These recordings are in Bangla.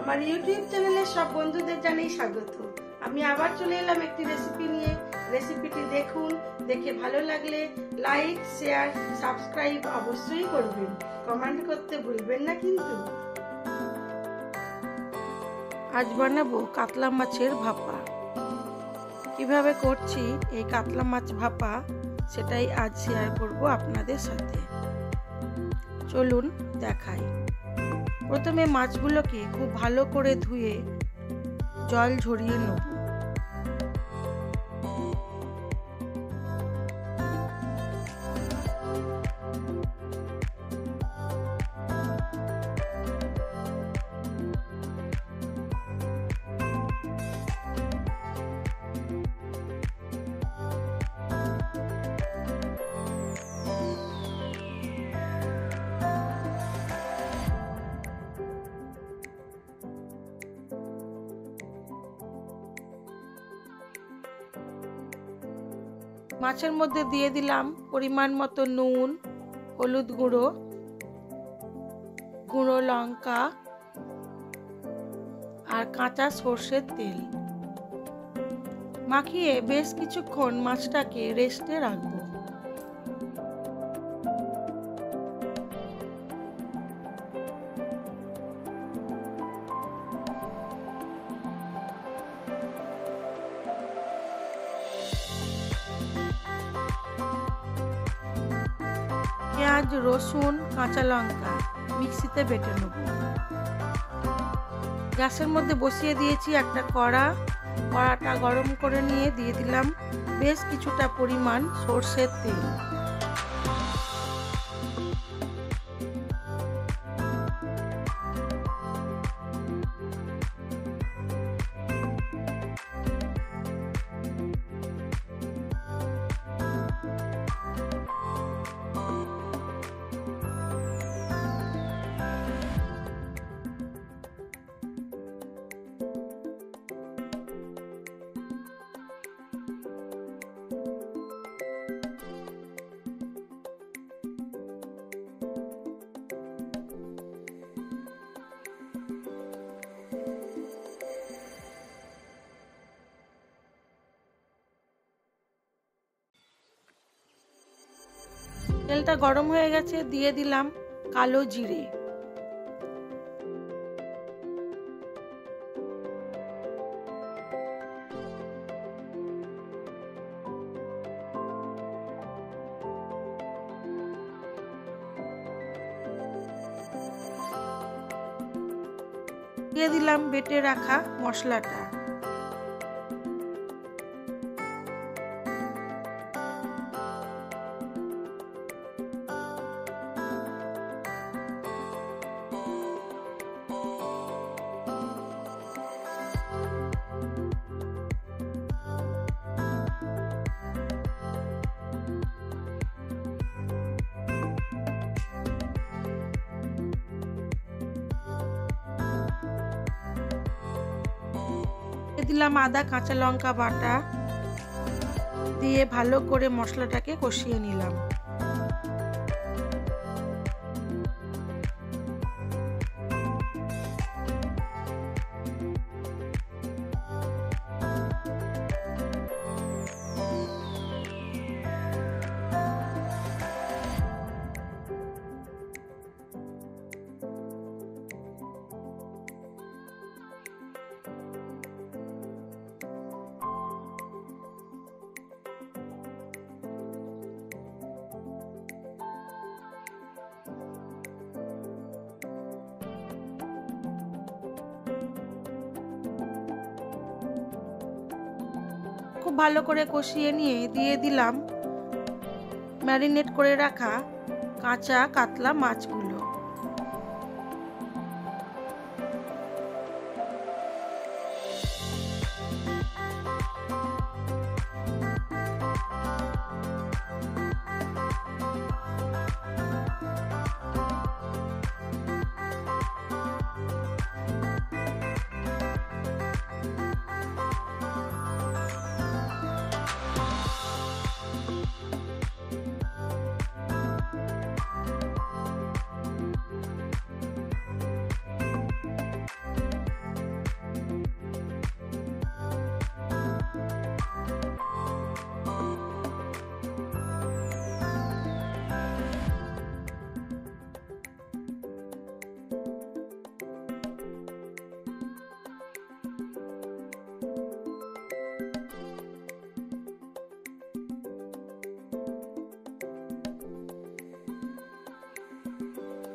আমার ইউটিউব চ্যানেলে সব বন্ধুদের জানাই স্বাগত। আমি আবার চলে এলাম একটি রেসিপি নিয়ে। রেসিপিটি দেখুন, দেখে ভালো লাগলে লাইক, শেয়ার, সাবস্ক্রাইব অবশ্যই করবেন। কমেন্ট করতে ভুলবেন না কিন্তু। আজ বানাবো কাতলা মাছের ভাপা। কিভাবে করছি এই কাতলা মাছ ভাপা সেটাই আজ শেয়ার করব আপনাদের সাথে। চলুন দেখাই। প্রথমে মাছগুলোকে খুব ভালো করে ধুয়ে জল ঝরিয়ে নেব। মাছের মধ্যে দিয়ে দিলাম পরিমাণ মতো নুন, হলুদ গুঁড়ো, গুঁড়ো লঙ্কা আর কাঁচা সর্ষের তেল। মাখিয়ে বেশ কিছুক্ষণ মাছটাকে রেস্টে রাখবো। পেঁয়াজ, রসুন, কাঁচা লঙ্কা মিক্সিতে বেটে নেব। গ্যাসের মধ্যে বসিয়ে দিয়েছি একটা কড়াটা গরম করে নিয়ে দিয়ে দিলাম বেশ কিছুটা পরিমাণ সর্ষের তেল। তেলটা গরম হয়ে গেছে, দিয়ে দিলাম কালো জিরে। দিয়ে দিলাম বেটে রাখা মশলাটা। দিলাম আদা, কাঁচা লঙ্কা বাটা, দিয়ে ভালো করে মশলাটাকে কষিয়ে নিলাম। খুব ভালো করে কষিয়ে নিয়ে দিয়ে দিলাম ম্যারিনেট করে রাখা কাঁচা কাতলা মাছগুলো।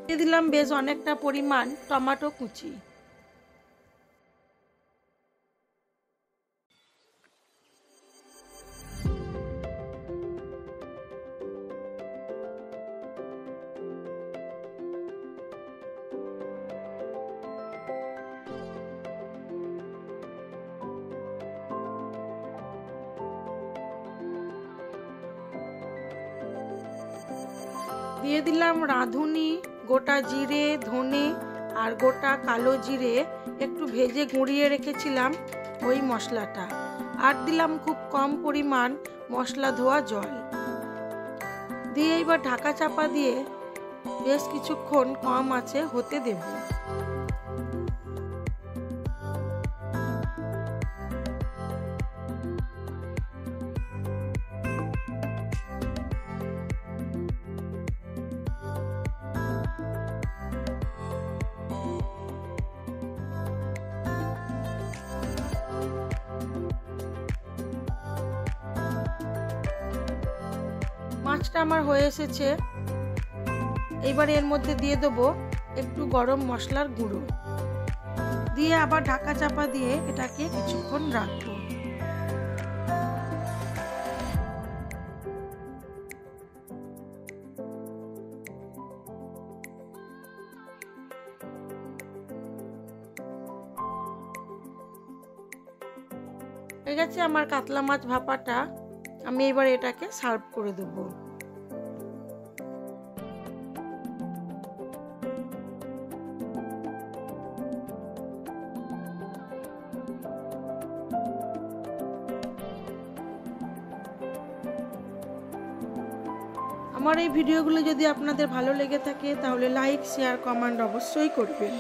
দিয়ে দিলাম বেশ অনেকটা পরিমাণ টমেটো কুচি। দিয়ে দিলাম রাঁধুনি, গোটা জিরে, ধনে আর গোটা কালো জিরে একটু ভেজে গুঁড়িয়ে রেখেছিলাম ওই মশলাটা। আর দিলাম খুব কম পরিমাণ মশলা ধোয়া জল দিয়ে এবার ঢাকা চাপা দিয়ে বেশ কিছুক্ষণ কম আঁচে হতে দেব। মাছটা আমার হয়ে এসেছে। এইবার এর মধ্যে দিয়ে দেবো একটু গরম মশলার গুঁড়ো দিয়ে আবার ঢাকা চাপা দিয়ে এটাকে কিছুক্ষণ রাখবো। হয়ে গেছে আমার কাতলা মাছ ভাপাটা। আমি এবার এটাকে সার্ভ করে দেবো। আমার এই ভিডিওগুলো যদি আপনাদের ভালো লেগে থাকে তাহলে লাইক, শেয়ার, কমেন্ট অবশ্যই করবেন।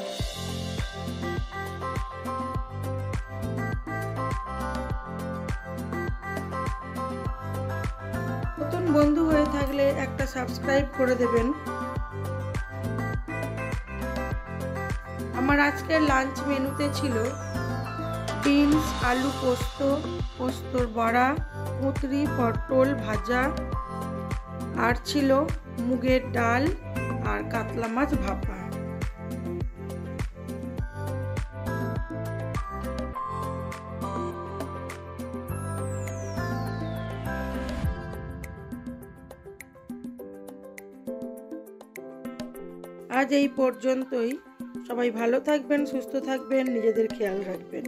নতুন বন্ধু হয়ে থাকলে একটা সাবস্ক্রাইব করে দেবেন। আমার আজকের লাঞ্চ মেনুতে ছিল বিনস, আলু পোস্ত, পোস্তর বড়া, কুঁদরি পটল ভাজা, আর ছিল মুগের ডাল আর কাতলা মাছ ভাপা। আজ এই পর্যন্তই। সবাই ভালো থাকবেন, সুস্থ থাকবেন, নিজেদের খেয়াল রাখবেন।